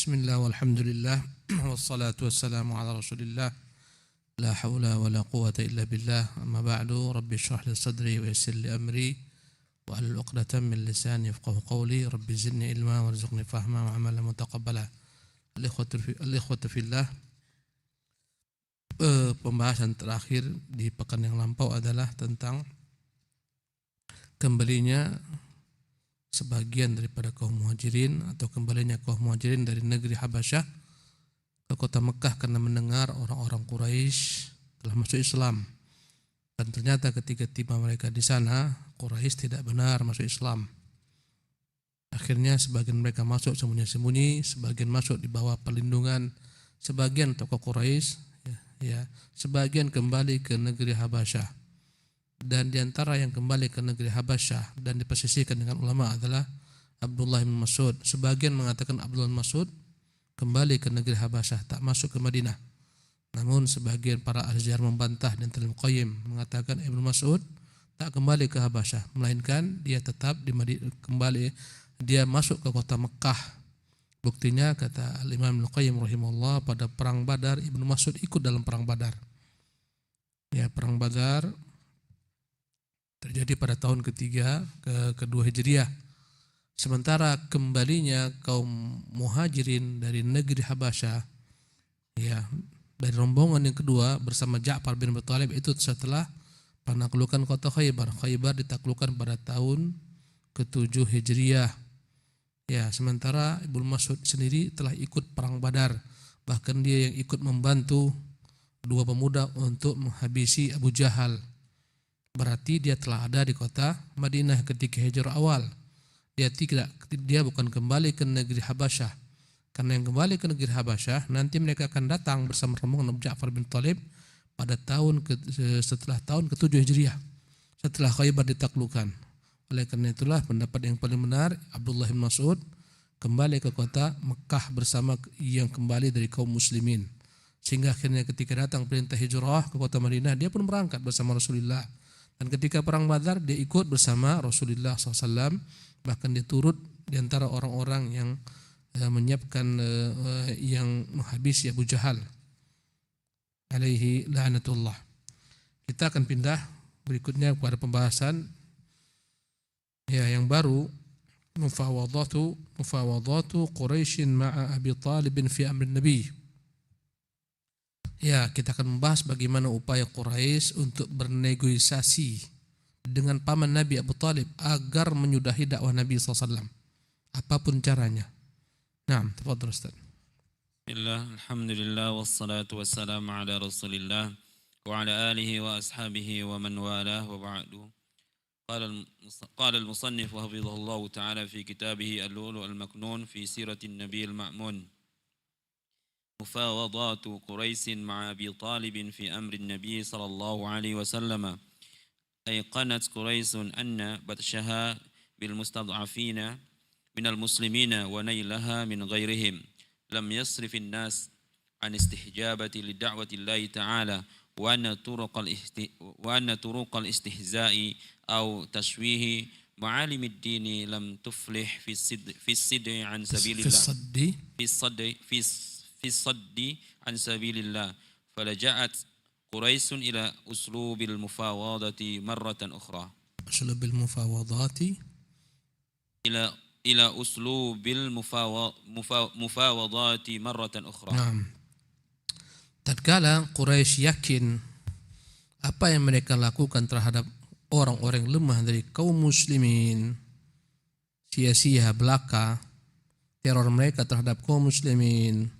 Bismillah walhamdulillah wassalatu wassalamu ala rasulillah la hawla wa la quwata illa billah amma ba'du rabbi shrah li sadri wa yassir li amri wa hlul 'uqdatam min lisani yafqahu qawli rabbi zidni ilma warzuqni fahma wa amalan mutaqabbala. Al-ikhwatu fillah, pembahasan terakhir di pekan yang lampau adalah tentang kembalinya sebagian daripada kaum muhajirin atau kembalinya kaum muhajirin dari negeri Habasyah ke kota Mekah karena mendengar orang-orang Quraisy telah masuk Islam. Dan ternyata ketika tiba mereka di sana, Quraisy tidak benar masuk Islam. Akhirnya sebagian mereka masuk sembunyi-sembunyi, sebagian masuk di bawah perlindungan sebagian tokoh Quraisy, sebagian kembali ke negeri Habasyah. Dan diantara yang kembali ke negeri Habasyah dan diposisikan dengan ulama adalah Abdullah bin Mas'ud. Sebagian mengatakan Abdullah bin Mas'ud kembali ke negeri Habasyah, tak masuk ke Madinah. Namun sebagian para ahli sejarah membantah dan Ibnu Qayyim mengatakan Ibnu Mas'ud tak kembali ke Habasyah, melainkan dia tetap di Madinah, dia masuk ke kota Mekah. Buktinya kata Imam Ibnu Qayyim rahimahullah, pada perang Badar Ibnu Mas'ud ikut dalam perang Badar. Perang Badar terjadi pada tahun kedua Hijriah. Sementara kembalinya kaum muhajirin dari negeri Habasyah, dari rombongan yang kedua bersama Ja'far bin Abi Thalib itu setelah penaklukan kota Khaybar. Khaybar ditaklukkan pada tahun ke-7 Hijriah. Sementara Ibnu Mas'ud sendiri telah ikut perang Badar. Bahkan dia yang ikut membantu dua pemuda untuk menghabisi Abu Jahal. Berarti dia telah ada di kota Madinah ketika hijrah awal. Dia bukan kembali ke negeri Habasyah. Karena yang kembali ke negeri Habasyah nanti mereka akan datang bersama rombongan Ja'far bin Thalib pada setelah tahun ke-7 Hijriah, setelah Khaybar ditaklukkan. Oleh karena itulah pendapat yang paling benar, Abdullah bin Mas'ud kembali ke kota Mekah bersama yang kembali dari kaum muslimin. Sehingga akhirnya ketika datang perintah hijrah ke kota Madinah, dia pun berangkat bersama Rasulullah. Dan ketika perang Badar dia ikut bersama Rasulullah SAW. Bahkan dia turut di antara orang-orang yang menyiapkan yang menghabisi Abu Jahal alaihi la'natullah. Kita akan pindah berikutnya kepada pembahasan yang baru, mufawadatu Quraisyin ma'a Abi Talib fi amri Nabi. Kita akan membahas bagaimana upaya Quraisy untuk bernegosiasi dengan paman Nabi Abu Talib agar menyudahi dakwah Nabi SAW, apapun caranya. Naam, tafadhal Ustaz. Bismillah, alhamdulillah, wassalatu wassalamu ala rasulillah wa ala alihi wa ashabihi wa man walah wa ba'du. قال المصنف وحفظه الله تعالى في كتابه اللؤلؤ المكنون في سيرة النبي المأمون: مفاوضات قريش مع أبي طالب في أمر النبي صلى الله عليه وسلم. أيقنت قريش أن بطشها بالمستضعفين من المسلمين ونيلها من غيرهم لم يصرف الناس عن استحجابة لدعوة الله تعالى، وأن طرق الاستهزاء أو تشويه معالم الدين لم تفلح في الصد عن سبيل الله في الصد عن سبيل الله. فلجأت قريش إلى أسلوب المفاوضة مرة أخرى. أسلوب المفاوضات إلى أسلوب المفاوضات مرة أخرى. Naam. Tatkala Quraisy yakin apa yang mereka lakukan terhadap orang-orang lemah dari kaum muslimin, sia-sia belaka teror mereka terhadap kaum muslimin,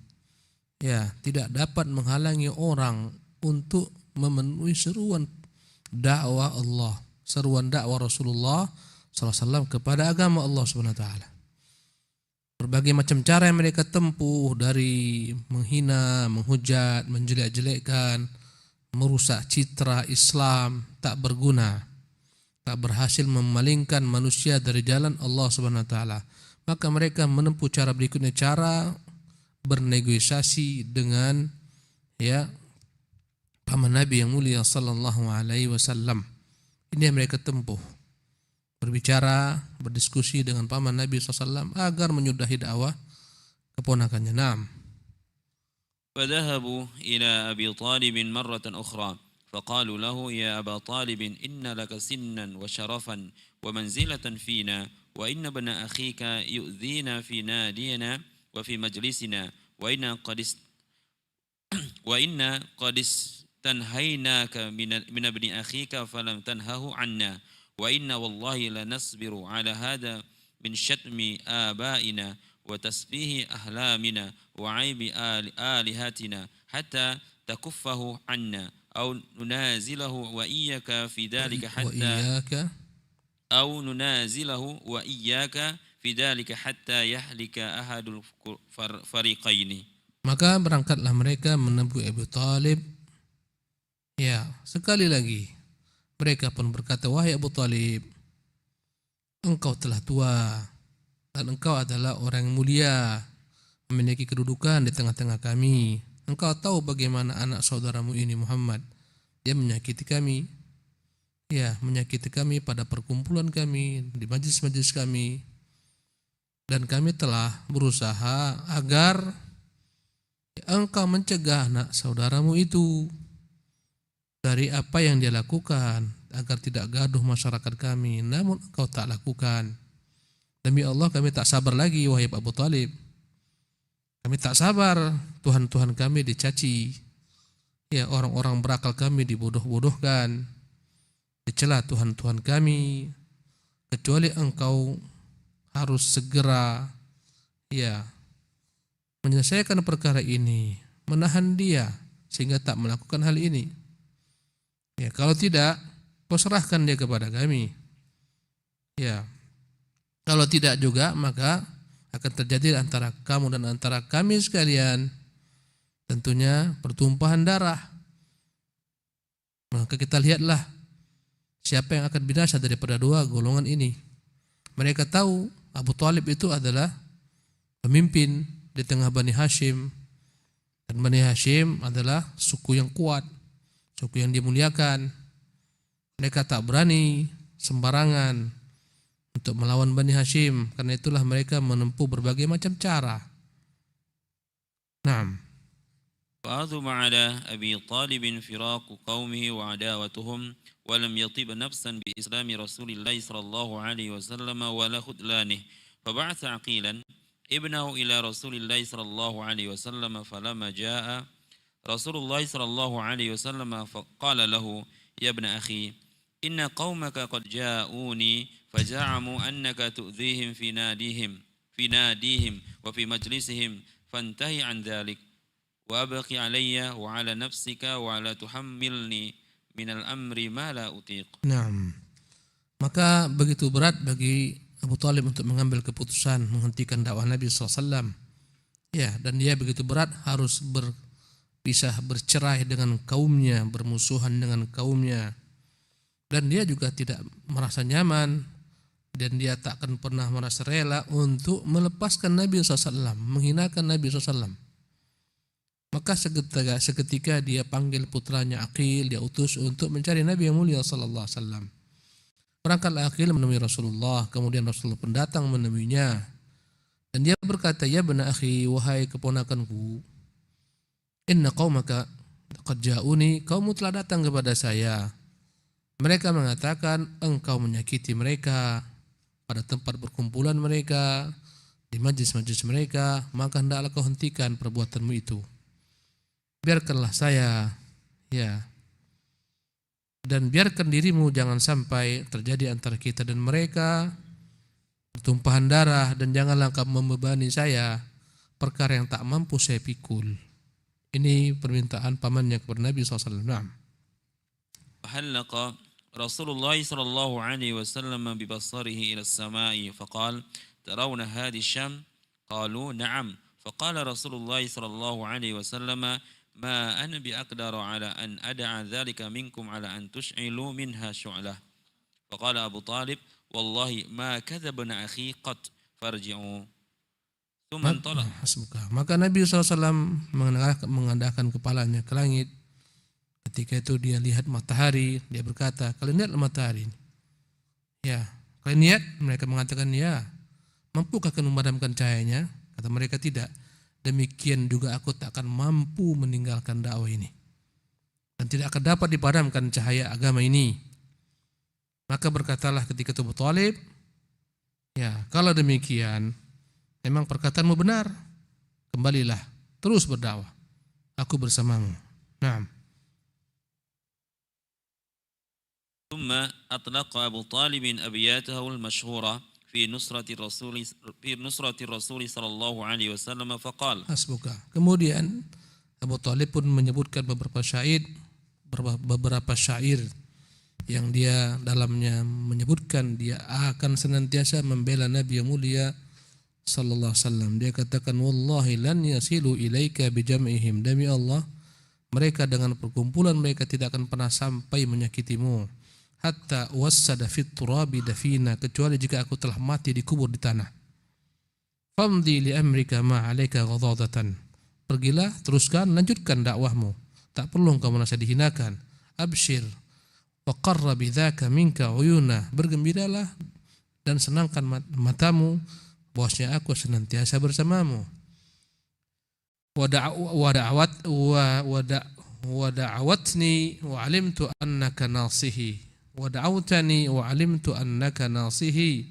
tidak dapat menghalangi orang untuk memenuhi seruan dakwah Allah, seruan dakwah Rasulullah SAW kepada agama Allah SWT. Berbagai macam cara yang mereka tempuh, dari menghina, menghujat, menjelek-jelekkan, merusak citra Islam, tak berguna, tak berhasil memalingkan manusia dari jalan Allah SWT. Maka mereka menempuh cara berikutnya, cara bernegosiasi dengan paman Nabi yang mulia sallallahu alaihi wasallam. Ini yang mereka tempuh. Berbicara, berdiskusi dengan paman Nabi SAW agar menyudahi dakwah keponakannya. Naam. فذهبوا إلى أبي طالب مرة أخرى فقالوا له يا أبا طالب إن لك سنا وشرفا ومنزلة فينا وإن ابن أخيك يؤذينا في نادينا وفي مجلسنا وإن قد استنهيناك من ابن أخيك فلم تنهه عنا وإن والله لنصبر على هذا من شتم آبائنا وتسفيه أحلامنا وعيب آلهتنا حتى تكفه عنا أو ننازله وإياك في ذلك حتى يهلك أحد الفريقين. Maka berangkatlah mereka menemui Abu Talib. Ya, sekali lagi mereka pun berkata, wahai Abu Talib, engkau telah tua dan engkau adalah orang yang mulia, memiliki kedudukan di tengah-tengah kami. Engkau tahu bagaimana anak saudaramu ini Muhammad, dia menyakiti kami. Ya, menyakiti kami pada perkumpulan kami, di majlis-majlis kami. Dan kami telah berusaha agar engkau mencegah anak saudaramu itu dari apa yang dia lakukan, agar tidak gaduh masyarakat kami. Namun engkau tak lakukan. Demi Allah kami tak sabar lagi wahai Abu Talib. Kami tak sabar Tuhan-Tuhan kami dicaci. Ya, orang-orang berakal kami dibodoh-bodohkan, dicela Tuhan-Tuhan kami. Kecuali engkau harus segera menyelesaikan perkara ini, menahan dia sehingga tak melakukan hal ini. Ya, kalau tidak, kau serahkan dia kepada kami. Ya, kalau tidak juga maka akan terjadi antara kamu dan antara kami sekalian tentunya pertumpahan darah. Maka kita lihatlah siapa yang akan binasa daripada dua golongan ini. Mereka tahu Abu Talib itu adalah pemimpin di tengah Bani Hashim, dan Bani Hashim adalah suku yang kuat, suku yang dimuliakan. Mereka tak berani sembarangan untuk melawan Bani Hashim, karena itulah mereka menempuh berbagai macam cara. Naam. فعظم على أبي طالب فراق قومه وعداوتهم ولم يطب نفسا بإسلام رسول الله صلى الله عليه وسلم ولا خذلانه فبعث عقيلا ابنه إلى رسول الله صلى الله عليه وسلم فلما جاء رسول الله صلى الله عليه وسلم فقال له يا ابن أخي إن قومك قد جاءوني فزعموا أنك تؤذيهم في ناديهم وفي مجلسهم فانتهي عن ذلك وأبقي علي وعلى نفسك ولا تحملني من الأمر ما لا أطيق. Naam. Maka begitu berat bagi Abu Talib untuk mengambil keputusan menghentikan dakwah Nabi SAW. Ya, dan dia begitu berat harus berpisah, bercerai dengan kaumnya, bermusuhan dengan kaumnya. Dan dia juga tidak merasa nyaman, dan dia tak akan pernah merasa rela untuk melepaskan Nabi SAW, menghinakan Nabi SAW. Maka seketika dia panggil putranya Aqil, dia utus untuk mencari Nabi yang mulia sallallahu alaihi wasallam. Berangkatlah Aqil menemui Rasulullah, kemudian Rasulullah pun datang menemuinya. Dan dia berkata, "Ya bani akhi, wahai keponakanku, inna qaumaka qad ja'uni, kaummu telah datang kepada saya. Mereka mengatakan engkau menyakiti mereka pada tempat berkumpulan mereka, di majlis-majlis mereka, maka hendaklah kau hentikan perbuatanmu itu. Biarkanlah saya, dan biarkan dirimu jangan sampai terjadi antara kita dan mereka pertumpahan darah, dan janganlah kamu membebani saya perkara yang tak mampu saya pikul." Ini permintaan pamannya kepada Nabi SAW. فحلق رسول الله صلى الله عليه وسلم ببصره إلى السماء فقال ترون هذه الشام؟ قالوا نعم. فقال رسول الله صلى الله عليه وسلم ما أنا بأقدر على أن أدع ذلك منكم على أن تشعلوا منها شعلة. فقال أبو طالب والله ما كذبنا أخي قط فارجعوا ثم انطلق. Maka Nabi SAW mengandahkan kepalanya ke langit. Ketika itu dia lihat matahari, dia berkata, "Kalian lihat matahari ini?" Ya, kalian lihat? Mereka mengatakan, "Ya." "Mampukah kalian memadamkan cahayanya?" Kata mereka, "Tidak." demikian juga aku tak akan mampu meninggalkan dakwah ini. Dan tidak akan dapat dipadamkan cahaya agama ini. Maka berkatalah ketika itu Abu Thalib, ya kalau demikian, memang perkataanmu benar, kembalilah, terus berdakwah, aku bersamamu. Naam. ثم أطلق أبو طالب أبياته المشهورة في نصرة الرسول صلى الله عليه وسلم فقال. Hasbuka. Kemudian Abu Thalib pun menyebutkan beberapa syair yang dia dalamnya menyebutkan dia akan senantiasa membela Nabi yang mulia sallallahu alaihi wasallam. Dia katakan, wallahi lan yasilu ilaika bijam'ihim, demi Allah mereka dengan perkumpulan mereka tidak akan pernah sampai menyakitimu, hatta wassada fit turabi dafina, kecuali jika aku telah mati dikubur di tanah. Famdi li amrika ma 'alaika ghadadatan, pergilah, teruskan, lanjutkan dakwahmu, tak perlu engkau merasa dihinakan. Abshir wa qarra bidzaka minka uyuna, bergembiralah dan senangkan matamu bahwasanya aku senantiasa bersamamu. Wa da'awatni wa 'alimtu annaka nasihi, wa da'awtani wa 'alimtu annaka nasihi,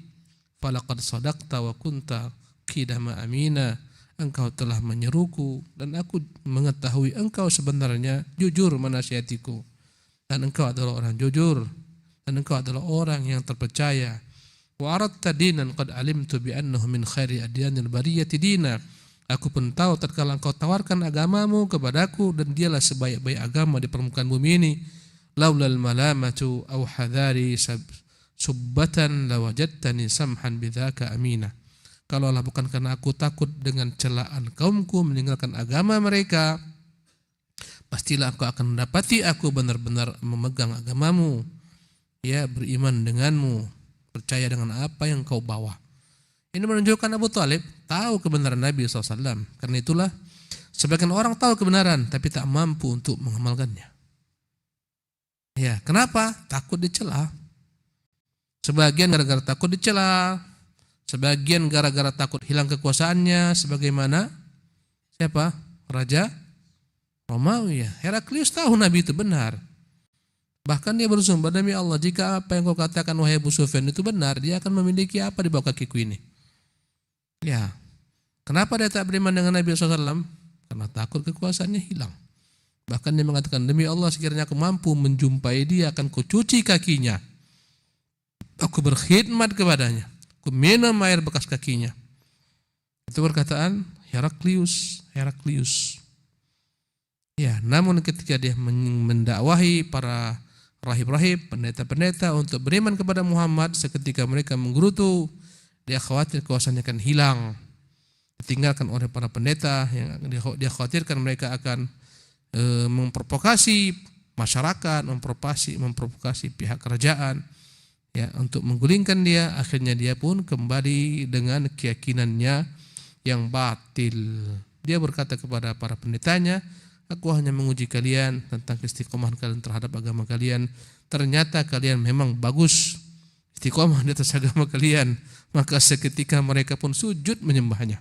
falaqad sadaqta wa kunta qidama amina, engkau telah menyeruku dan aku mengetahui engkau sebenarnya jujur menasihatiku, dan engkau adalah orang jujur dan engkau adalah orang yang terpercaya. Wa aradta dinan qad 'alimtu bi annahu min khairi adyanil bariyati dina, aku pun tahu tatkala engkau tawarkan agamamu kepadaku dan dialah sebaik-baik agama di permukaan bumi ini. Laulal malamatu aw hadari subbatan lawajadtani samhan bidzaka amina, kalaulah bukan karena aku takut dengan celaan kaumku meninggalkan agama mereka, pastilah aku akan mendapati aku benar-benar memegang agamamu, ya, beriman denganmu, percaya dengan apa yang kau bawa. Ini menunjukkan Abu Thalib tahu kebenaran Nabi SAW. Karena itulah sebagian orang tahu kebenaran tapi tak mampu untuk mengamalkannya. Ya, kenapa? Takut dicela. Sebagian gara-gara takut dicela, sebagian gara-gara takut hilang kekuasaannya, sebagaimana siapa? Raja Romawi. Heraklius tahu Nabi itu benar. Bahkan dia bersumpah, demi Allah, jika apa yang kau katakan wahai Abu Sufyan itu benar, dia akan memiliki apa di bawah kakiku ini. Ya, kenapa dia tak beriman dengan Nabi SAW? Karena takut kekuasaannya hilang. Bahkan dia mengatakan, demi Allah, sekiranya aku mampu menjumpai dia, akan kucuci kakinya, aku berkhidmat kepadanya, aku minum air bekas kakinya. Itu perkataan Heraklius. Ya, namun ketika dia mendakwahi para rahib-rahib, pendeta-pendeta untuk beriman kepada Muhammad, seketika mereka menggerutu, dia khawatir kekuasaannya akan hilang, ditinggalkan oleh para pendeta yang dia khawatirkan mereka akan memprovokasi masyarakat, memprovokasi pihak kerajaan, ya, untuk menggulingkan dia. Akhirnya dia pun kembali dengan keyakinannya yang batil. Dia berkata kepada para pendetanya, aku hanya menguji kalian tentang istiqomah kalian terhadap agama kalian. Ternyata kalian memang bagus istiqomah di atas agama kalian. Maka seketika mereka pun sujud menyembahnya.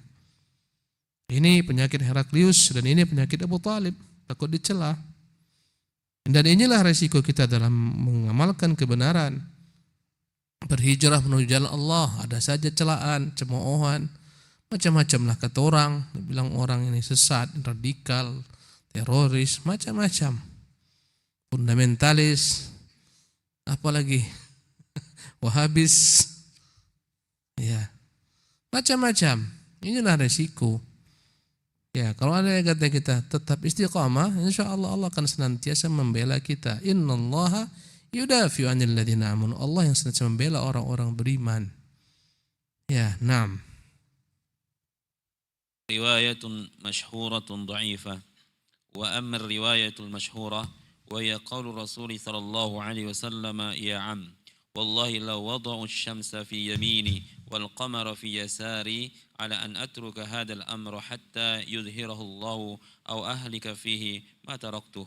Ini penyakit Heraklius dan ini penyakit Abu Thalib, takut dicela. Dan inilah resiko kita dalam mengamalkan kebenaran. Berhijrah menuju jalan Allah, ada saja celaan, cemoohan, macam-macam lah kata orang. Bilang orang ini sesat, radikal, teroris, macam-macam, fundamentalis, apalagi Wahabis, ya, macam-macam. Inilah resiko. Ya, kalau ada yang kata kita tetap istiqamah, insya Allah Allah akan senantiasa membela kita. Innallaha yudafi'u 'anil ladzina amanu. Allah yang senantiasa membela orang-orang beriman. Ya, naam. Riwayat masyhurah dha'ifah. Wa amma riwayat masyhurah wa hiya qaulu Rasul sallallahu alaihi wasallam, ya 'am, wallahi law wada'u asy-syamsa fi yamini wal qamara fi yasari ala an atruka hadzal amra hatta yudhhirahu Allah aw ahlika fihi ma taraktuh.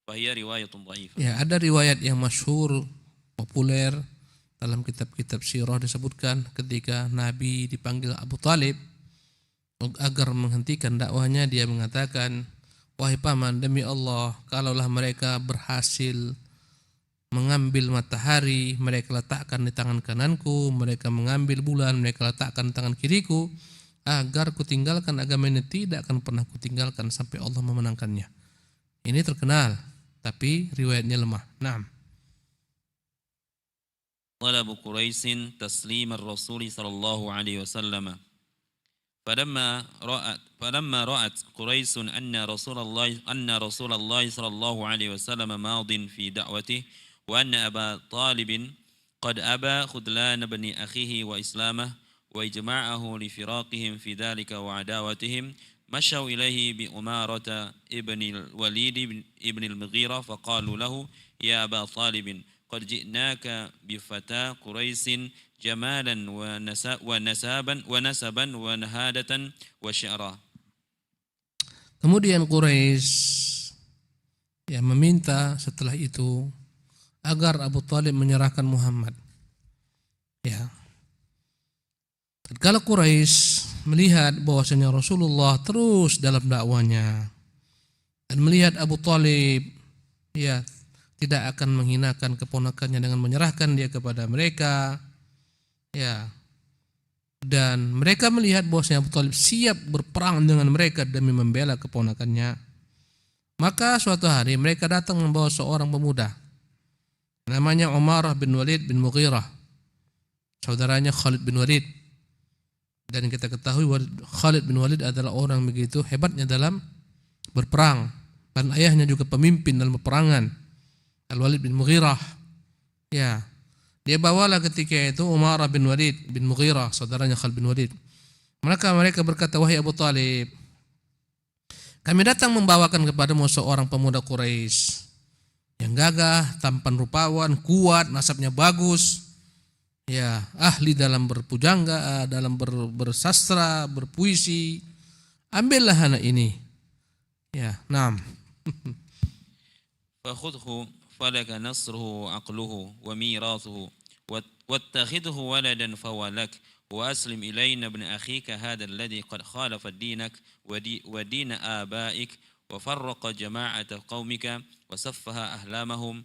Fa hiya riwayatun dhaifah. Ya, ada riwayat yang masyhur, populer dalam kitab-kitab sirah disebutkan ketika Nabi dipanggil Abu Thalib, agar menghentikan dakwahnya, dia mengatakan, wahai paman, demi Allah, kalaulah mereka berhasil mengambil matahari, mereka letakkan di tangan kananku, mereka mengambil bulan, mereka letakkan di tangan kiriku, agar kutinggalkan agama ini, tidak akan pernah kutinggalkan sampai Allah memenangkannya. Ini terkenal, tapi riwayatnya lemah. Naam. طلب قريش تسليم الرسول صلى الله عليه وسلم فلما رأت قريش أن رسول الله صلى الله عليه وسلم ماض في دعوته وأن أبا طالب قد أبى خذلان بن أخيه وإسلامه وإجماعه لفراقهم في ذلك وعداوتهم مشوا إليه بأمارة ابن الوليد ابن المغيرة فقالوا له يا أبا طالب قد جئناك بفتى قريش جمالا ونسبا ونهادة وشعرا. Kemudian Quraisy meminta setelah itu agar Abu Thalib menyerahkan Muhammad. Tatkala Quraisy melihat bahwasanya Rasulullah terus dalam dakwanya dan melihat Abu Thalib tidak akan menghinakan keponakannya dengan menyerahkan dia kepada mereka, dan mereka melihat bahwasanya Abu Thalib siap berperang dengan mereka demi membela keponakannya, maka suatu hari mereka datang membawa seorang pemuda namanya Umarah bin Walid bin Mughirah, saudaranya Khalid bin Walid. Dan kita ketahui Khalid bin Walid adalah orang begitu hebatnya dalam berperang, dan ayahnya juga pemimpin dalam peperangan, Al-Walid bin Mughirah. Dia bawalah ketika itu Umarah bin Walid bin Mughirah, saudaranya Khalid bin Walid. Maka mereka berkata, wahai Abu Thalib, kami datang membawakan kepadamu seorang pemuda Quraisy yang gagah, tampan rupawan, kuat, nasabnya bagus, ahli dalam berpujangga, dalam bersastra, berpuisi. Ambillah anak ini. Naam. فخذه فلك نصره وعقله وميراثه واتخذه ولدا فهو لك وأسلم إلينا ابن أخيك هذا الذي قد خالف دينك ودين آبائك وفرق جماعة قومك وسفه أحلامهم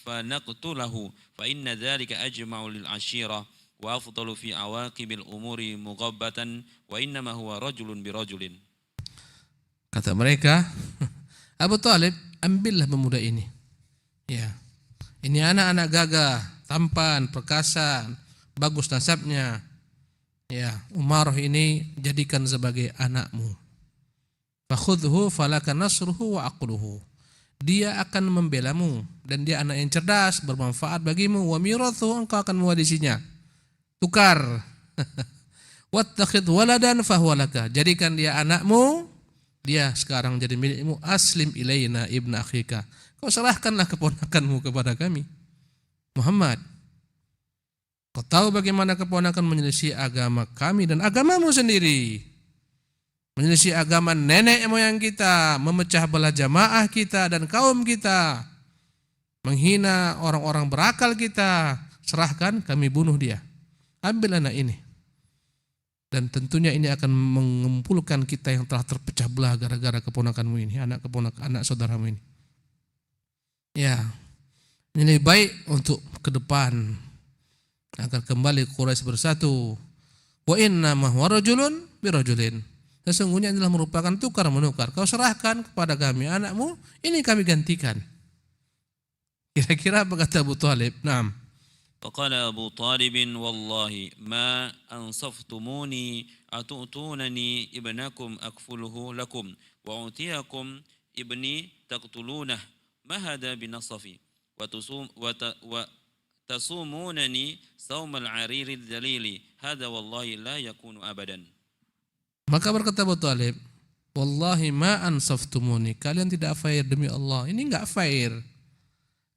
فنقتله فإن ذلك أجمع للعشيرة وأفضل في عواقب الأمور مغبة وإنما هو رجل برجل. Kata mereka, Abu Thalib, ambillah pemuda ini. Ini anak-anak gagah, tampan, perkasa, bagus nasabnya. Umarah ini jadikan sebagai anakmu. Fakhudhu falaka nasruhu wa aqluhu. Dia akan membelamu dan dia anak yang cerdas, bermanfaat bagimu. Wa mirathu, engkau akan mewarisinya. Tukar. Wattakhidh waladan fahuwa laka. Jadikan dia anakmu, dia sekarang jadi milikmu. Aslim ilaina ibn akhika. Kau serahkanlah keponakanmu kepada kami, Muhammad. Kau tahu bagaimana keponakan menyelisih agama kami dan agamamu sendiri, menyelisih agama nenek moyang kita, memecah belah jamaah kita dan kaum kita, menghina orang-orang berakal kita. Serahkan, kami bunuh dia. Ambil anak ini. Dan tentunya ini akan mengumpulkan kita yang telah terpecah belah gara-gara keponakanmu ini, anak saudaramu ini. Ini lebih baik untuk ke depan agar kembali Quraisy bersatu. Wa inna ma huwa rajulun bi rajulin. Sesungguhnya adalah merupakan tukar menukar. Kau serahkan kepada kami anakmu, ini kami gantikan. Kira-kira apa kata Abu Thalib? Naam. فقال أبو طالب والله ما أنصفتموني أتؤتونني ابنكم أكفله لكم وأعطيكم ابني تقتلونه ما هذا بنصفي وتصومونني صوم العرير الذليل هذا والله لا يكون أبدا. Maka berkata Abu Thalib, wallahi ma ansaftumuni, kalian tidak fair demi Allah, ini enggak fair.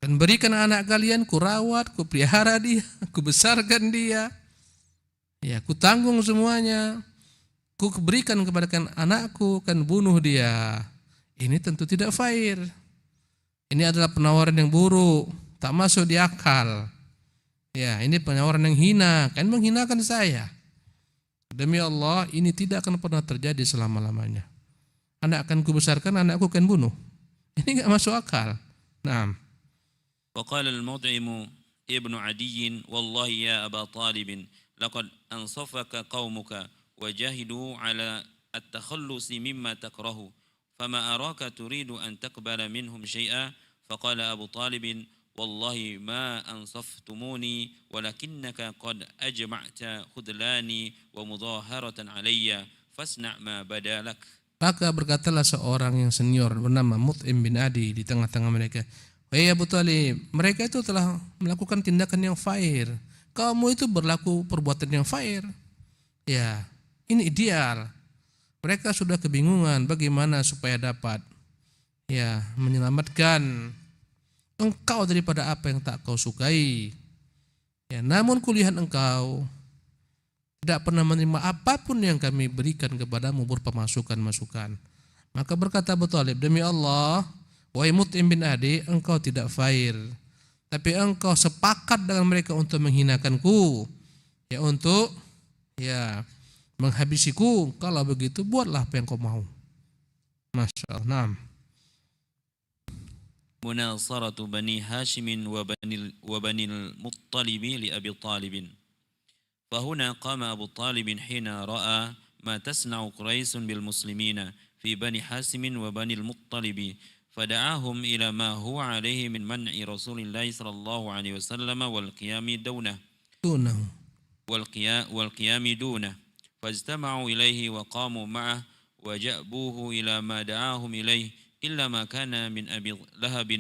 Dan berikan anak kalian, ku rawat, ku pelihara dia, ku besarkan dia, ku tanggung semuanya, ku berikan kepada anakku, kan bunuh dia. Ini tentu tidak fair. Ini adalah penawaran yang buruk, tak masuk di akal. Ini penawaran yang hina, kan menghinakan saya. Demi Allah, ini tidak akan pernah terjadi selama-lamanya. Anak akan kubesarkan, anakku akan bunuh. Ini enggak masuk akal. Naam. وقال المطعم ابن عدي والله يا أبا طالب لقد أنصفك قومك وجاهدوا على التخلص مما تكره فما أراك تريد أن تقبل منهم شيئا فقال أبو طالب والله ما أنصفتموني ولكنك قد أجمعت خذلاني ومظاهرة علي فاصنع ما بدا لك. Maka berkatalah seorang yang senior bernama Mut'im bin Adi di tengah-tengah mereka, "Wahai Abu Talib, mereka itu telah melakukan tindakan yang fair. Kamu itu berlaku perbuatan yang fair. Ya, ini ideal. Mereka sudah kebingungan bagaimana supaya dapat menyelamatkan engkau daripada apa yang tak kau sukai. Ya, namun kulihat engkau tidak pernah menerima apapun yang kami berikan kepadamu berupa masukan-masukan." Maka berkata Abu Talib, "Demi Allah, wahai Mut'im bin Adi, engkau tidak fair, tapi engkau sepakat dengan mereka untuk menghinakanku, untuk menghabisiku. Kalau begitu buatlah apa yang kau mau." Masya Allah. Naam. مناصرة بني هاشم وبني المطلب لأبي طالب. فهنا قام أبو طالب حين رأى ما تصنع قريش بالمسلمين في بني حاشم وبني المطلب فدعاهم إلى ما هو عليه من منع رسول الله صلى الله عليه وسلم والقيام دونه فاجتمعوا إليه وقاموا معه وجأبوه إلى ما دعاهم إليه إلا ما كان من أبي لهب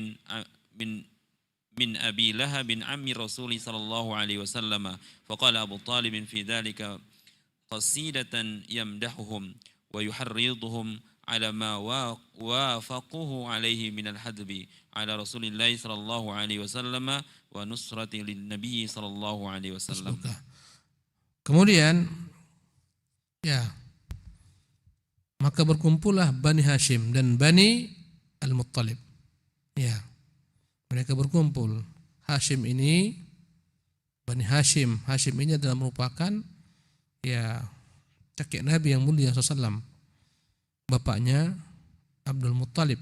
من أبي لهب عم الرسول صلى الله عليه وسلم. فقال أبو طالب في ذلك قصيدة يمدحهم ويحرضهم على ما وافقوه عليه من الحدب على رسول الله صلى الله عليه وسلم ونصرة للنبي صلى الله عليه وسلم. Kemudian maka berkumpullah Bani Hashim dan Bani Al-Muttalib. Mereka berkumpul. Hashim ini, Bani Hashim. Hashim ini adalah merupakan kakek Nabi yang mulia SAW. Bapaknya Abdul Muttalib.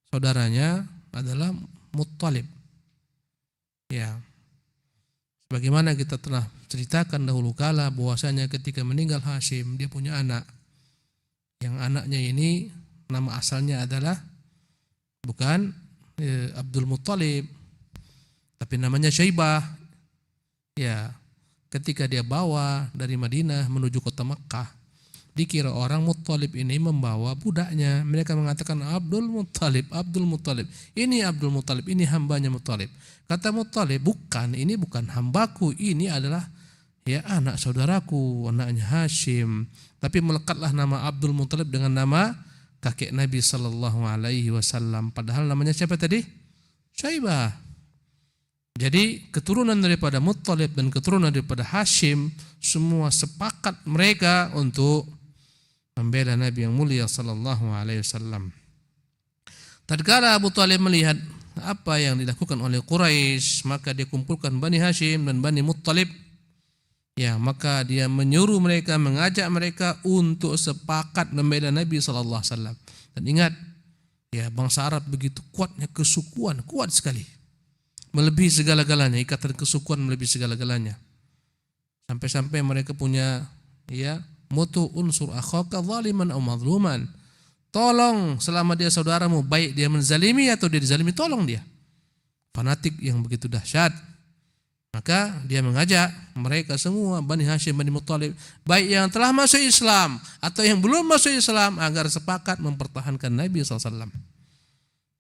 Saudaranya adalah Muttalib. Sebagaimana kita telah ceritakan dahulu kala bahwasanya ketika meninggal Hashim, dia punya anak. Yang anaknya ini nama asalnya adalah bukan Abdul Muttalib, tapi namanya Syaibah. Ketika dia bawa dari Madinah menuju kota Makkah, dikira orang Muttalib ini membawa budaknya. Mereka mengatakan Abdul Muttalib. Ini Abdul Muttalib, ini hambanya Muttalib. Kata Muttalib, bukan, ini bukan hambaku, ini adalah anak saudaraku, anaknya Hashim. Tapi melekatlah nama Abdul Muttalib dengan nama kakek Nabi sallallahu alaihi wasallam. Padahal namanya siapa tadi? Syaibah. Jadi keturunan daripada Muttalib dan keturunan daripada Hashim semua sepakat mereka untuk membela Nabi yang mulia sallallahu alaihi wasallam. Tatkala Abu Talib melihat apa yang dilakukan oleh Quraisy, maka dia kumpulkan Bani Hashim dan Bani Muttalib. Maka dia menyuruh mereka, mengajak mereka untuk sepakat membela Nabi sallallahu alaihi wasallam. Dan ingat, bangsa Arab begitu kuatnya kesukuan, kuat sekali. Melebihi segala-galanya, ikatan kesukuan melebihi segala-galanya. Sampai-sampai mereka punya moto unsur akhaka zaliman aw mazluman. Tolong selama dia saudaramu, baik dia menzalimi atau dia dizalimi, tolong dia. Fanatik yang begitu dahsyat. Maka dia mengajak mereka semua, Bani Hashim, Bani Muttalib, baik yang telah masuk Islam atau yang belum masuk Islam, agar sepakat mempertahankan Nabi SAW.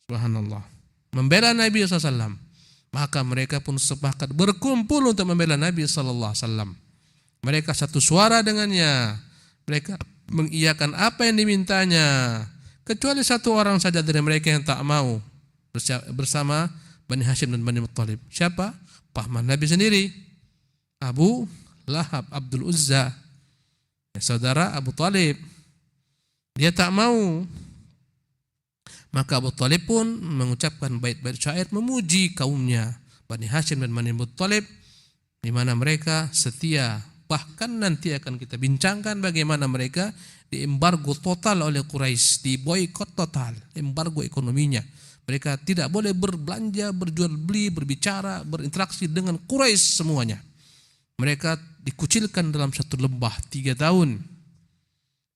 Subhanallah. Membela Nabi SAW. Maka mereka pun sepakat berkumpul untuk membela Nabi SAW. Mereka satu suara dengannya. Mereka mengiyakan apa yang dimintanya. Kecuali satu orang saja dari mereka yang tak mau bersama Bani Hashim dan Bani Muttalib. Siapa? Paman Nabi sendiri, Abu Lahab, Abdul Uzza, saudara Abu Talib. Dia tak mau. Maka Abu Talib pun mengucapkan bait-bait syair memuji kaumnya Bani Hashim dan Bani Muttalib, di mana mereka setia Bahkan nanti akan kita bincangkan bagaimana mereka diembargo total oleh Quraisy, diboikot total, embargo ekonominya. Mereka tidak boleh berbelanja, berjual beli, berbicara, berinteraksi dengan Quraisy semuanya. Mereka dikucilkan dalam satu lembah 3 tahun.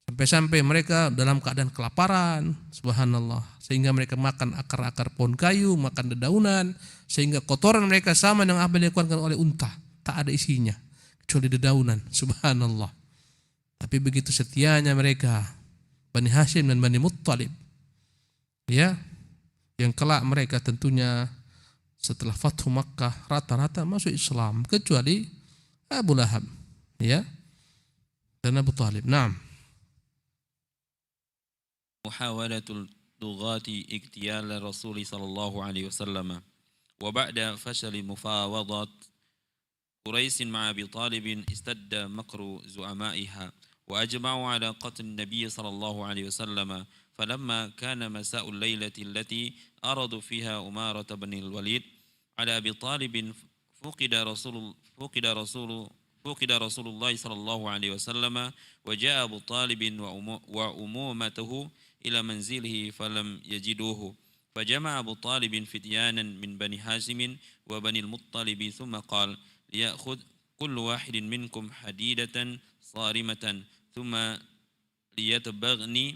Sampai-sampai mereka dalam keadaan kelaparan, subhanallah. Sehingga mereka makan akar-akar pohon kayu, makan dedaunan, sehingga kotoran mereka sama dengan apa yang dikeluarkan oleh unta. Tak ada isinya, kecuali dedaunan, subhanallah. Tapi begitu setianya mereka, Bani Hashim dan Bani Muttalib. Ya, yang kelak mereka tentunya setelah Fathu Makkah rata-rata masuk Islam kecuali Abu Lahab, ya, dan Abu Talib. Naam. Muhawalatul dughati iktiyal Rasul sallallahu alaihi wasallam wa ba'da fashal mufawadat Quraisy ma'a Abi Talib istadda makru zu'amaiha wa ajma'u ala qatl an-nabiy sallallahu alaihi wasallam. فلما كان مساء الليلة التي أرادوا فيها أمارة بن الوليد على أبي طالب فقد رسول الله صلى الله عليه وسلم وجاء أبو طالب وأمومته إلى منزله فلم يجدوه فجمع أبو طالب فتيانا من بني هاشم وبني المطلب ثم قال ليأخذ كل واحد منكم حديدة صارمة ثم ليتبعني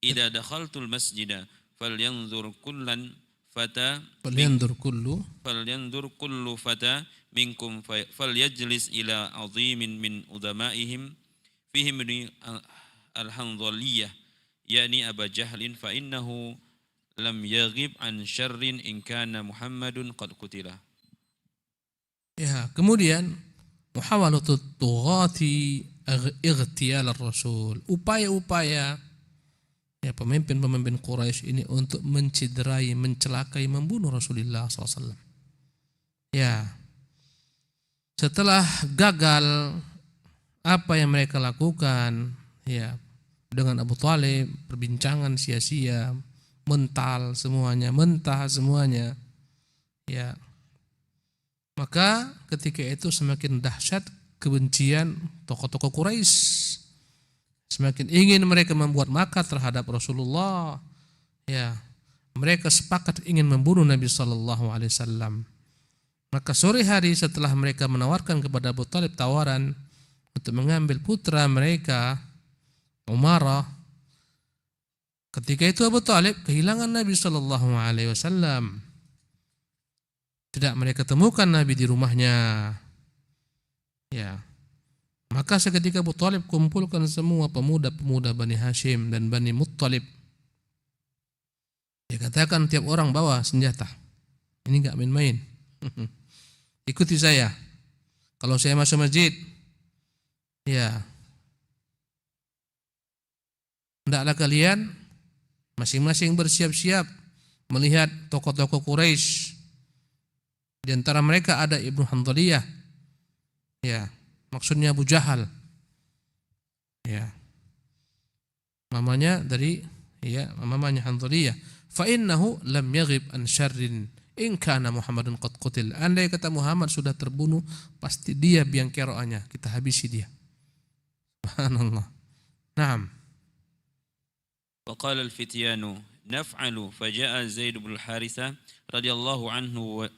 إذا دخلت المسجد فلينظر كل فتى منكم فليجلس إلى عظيم من أدمائهم فيهم الحنظلية يعني أبا جهل فإنه لم يغب عن شر إن كان محمد قد قتل. Ya, kemudian muhawalatut tughati ightiyal ar-rasul, upaya-upaya ya pemimpin-pemimpin Quraisy ini untuk menciderai, mencelakai, membunuh Rasulullah SAW. Ya, setelah gagal apa yang mereka lakukan, ya dengan Abu Talib, perbincangan sia-sia, mentah semuanya, ya. Maka ketika itu semakin dahsyat kebencian tokoh-tokoh Quraisy, semakin ingin mereka membuat makar terhadap Rasulullah. Ya, mereka sepakat ingin membunuh Nabi sallallahu alaihi wasallam. Maka sore hari setelah mereka menawarkan kepada Abu Talib tawaran untuk mengambil putra mereka Umarah, ketika itu Abu Talib kehilangan Nabi sallallahu alaihi wasallam. Tidak mereka temukan Nabi di rumahnya. Ya. Maka seketika Abu Talib kumpulkan semua pemuda-pemuda Bani Hashim dan Bani Muttalib. Dia katakan tiap orang bawa senjata. Ini enggak main-main. Ikuti saya. Kalau saya masuk masjid, ya, hendaklah kalian masing-masing bersiap-siap melihat tokoh-tokoh Quraisy. Di antara mereka ada Ibnu Hanzaliyah. Ya, maksudnya Abu Jahal. Ya. Mamanya Hanzaliyah. Fa innahu lam yaghib an syarrin in kana Muhammadun qad qutil. Andai kata Muhammad sudah terbunuh, pasti dia biang keroannya, kita habisi dia. Subhanallah. Naam. Wa qala al-fityanu naf'alu faja'a Zaid bin al-Harithah radhiyallahu anhu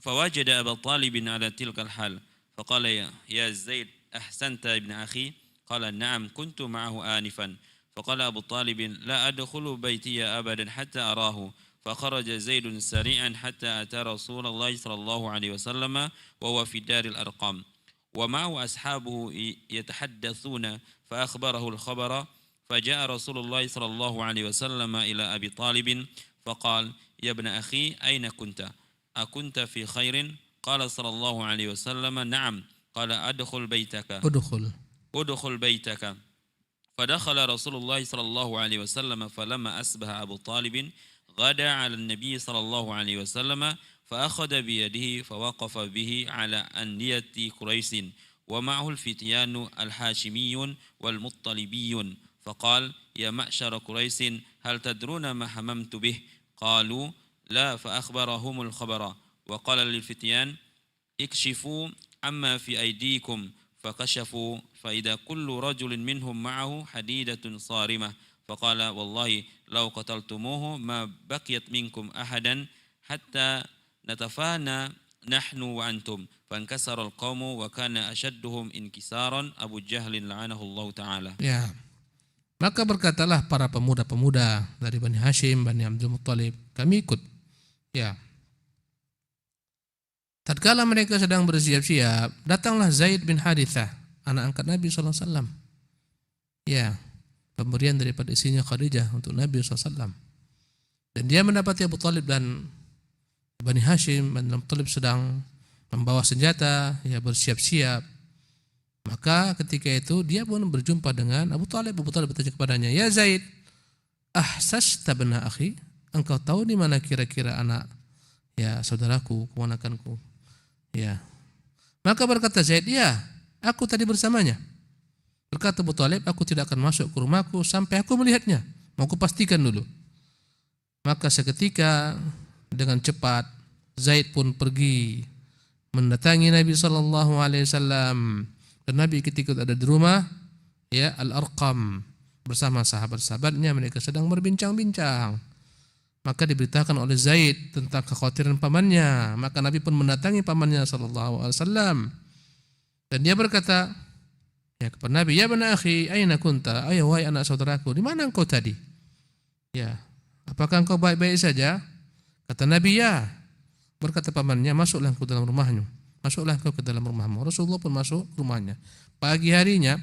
فوجد أبا طالب على تلك الحال فقال يا زيد أحسنت ابن أخي قال نعم كنت معه آنفا فقال أبو طالب لا أدخل بيتي أبدا حتى أراه فخرج زيد سريعا حتى أتى رسول الله صلى الله عليه وسلم وهو في دار الأرقام ومعه أصحابه يتحدثون فأخبره الخبر فجاء رسول الله صلى الله عليه وسلم إلى أبي طالب فقال يا ابن أخي أين كنت أكنت في خير قال صلى الله عليه وسلم نعم قال أدخل بيتك فدخل رسول الله صلى الله عليه وسلم فلما أصبح أبو طالب غدا على النبي صلى الله عليه وسلم فأخذ بيده فوقف به على أندية قريش ومعه الفتيان الهاشميون والمطلبيون فقال يا معشر قريش هل تدرون ما هممت به قالوا لا فأخبرهم الخبر وقال للفتيان اكشفوا عما في أيديكم فكشفوا فإذا كل رجل منهم معه حديدة صارمة فقال والله لو قتلتموه ما بقيت منكم أحدا حتى نتفانى نحن وأنتم فانكسر القوم وكان أشدهم انكسارا أبو جهل لعنه الله تعالى. Ya. Maka berkatalah para pemuda-pemuda dari Bani Hashim, Bani Abdul Muttalib, kami ikut. Ya. Tatkala mereka sedang bersiap-siap, datanglah Zaid bin Harithah, anak angkat Nabi SAW. Ya, pemberian daripada istrinya Khadijah untuk Nabi SAW. Dan dia mendapati Abu Talib dan Bani Hashim, Bani Abdul Muttalib sedang membawa senjata, ya bersiap-siap. Maka ketika itu dia pun berjumpa dengan Abu Talib. Abu Talib bertanya kepadanya, ya Zaid, ahsasta bna akhi, engkau tahu di mana kira-kira anak ya saudaraku, keponakanku? Ya. Maka berkata Zaid, ya, aku tadi bersamanya. Berkata Abu Talib, aku tidak akan masuk ke rumahku sampai aku melihatnya. Mau aku pastikan dulu. Maka seketika dengan cepat Zaid pun pergi mendatangi Nabi SAW. Dan Nabi ketika ada di rumah, ya Al-Arqam bersama sahabat-sahabatnya, mereka sedang berbincang-bincang. Maka diberitakan oleh Zaid tentang kekhawatiran pamannya. Maka Nabi pun mendatangi pamannya SAW. Dan dia berkata, ya kepada Nabi, ya bana akhi, aina kunta? Ayo wahai anak saudaraku, di mana engkau tadi? Ya, apakah engkau baik-baik saja? Kata Nabi, ya. Berkata pamannya, masuklah engkau dalam rumahnya. Masuklah engkau ke dalam rumahmu. Rasulullah pun masuk rumahnya. Pagi harinya,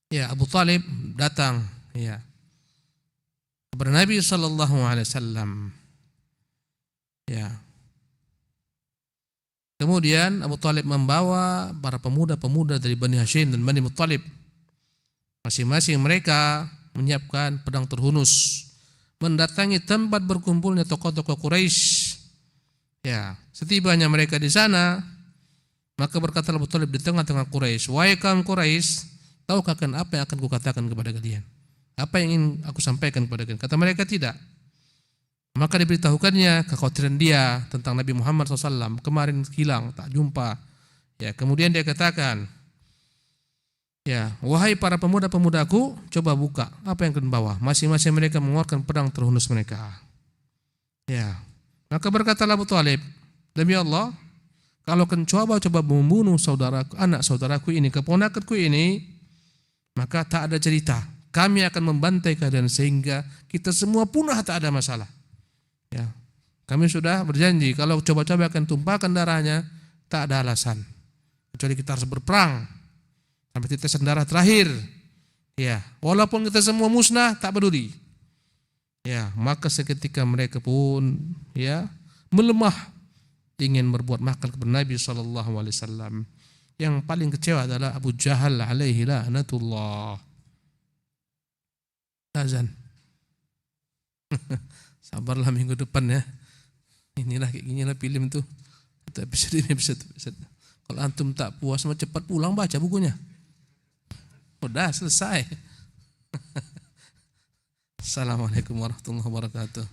ya Abu Talib datang, ya kepada Nabi SAW. Ya. Kemudian Abu Talib membawa para pemuda-pemuda dari Bani Hashim dan Bani Muttalib. Masing-masing mereka menyiapkan pedang terhunus, mendatangi tempat berkumpulnya tokoh-tokoh Quraisy. Ya, setibanya mereka di sana, maka berkata Abu Talib di tengah-tengah Quraisy, wahai kaum Quraisy, tahukah apa yang akan kukatakan kepada kalian? Apa yang ingin aku sampaikan kepada kalian? Kata mereka, tidak. Maka diberitahukannya kekhawatiran dia tentang Nabi Muhammad SAW, kemarin hilang, tak jumpa. Ya, kemudian dia katakan, ya, wahai para pemuda-pemudaku, coba buka apa yang kalian bawa. Masing-masing mereka mengeluarkan pedang terhunus mereka. Ya. Maka berkatalah Abu Talib, demi Allah, kalau kalian coba membunuh saudaraku, anak saudaraku ini, keponakanku ini, maka tak ada cerita. Kami akan membantai kalian sehingga kita semua punah, tak ada masalah. Ya, kami sudah berjanji kalau coba-coba akan tumpahkan darahnya, tak ada alasan. Kecuali kita harus berperang sampai tetesan darah terakhir. Ya, walaupun kita semua musnah, tak peduli. Ya, maka seketika mereka pun ya melemah, ingin berbuat makar kepada Nabi SAW. Yang paling kecewa adalah Abu Jahal alaihi la'natullah. Azan. Sabarlah minggu depan ya. Inilah kayak ginilah film tuh. Itu episode. Kalau antum tak puas, mau cepat pulang baca bukunya. Udah selesai. Assalamualaikum warahmatullahi wabarakatuh.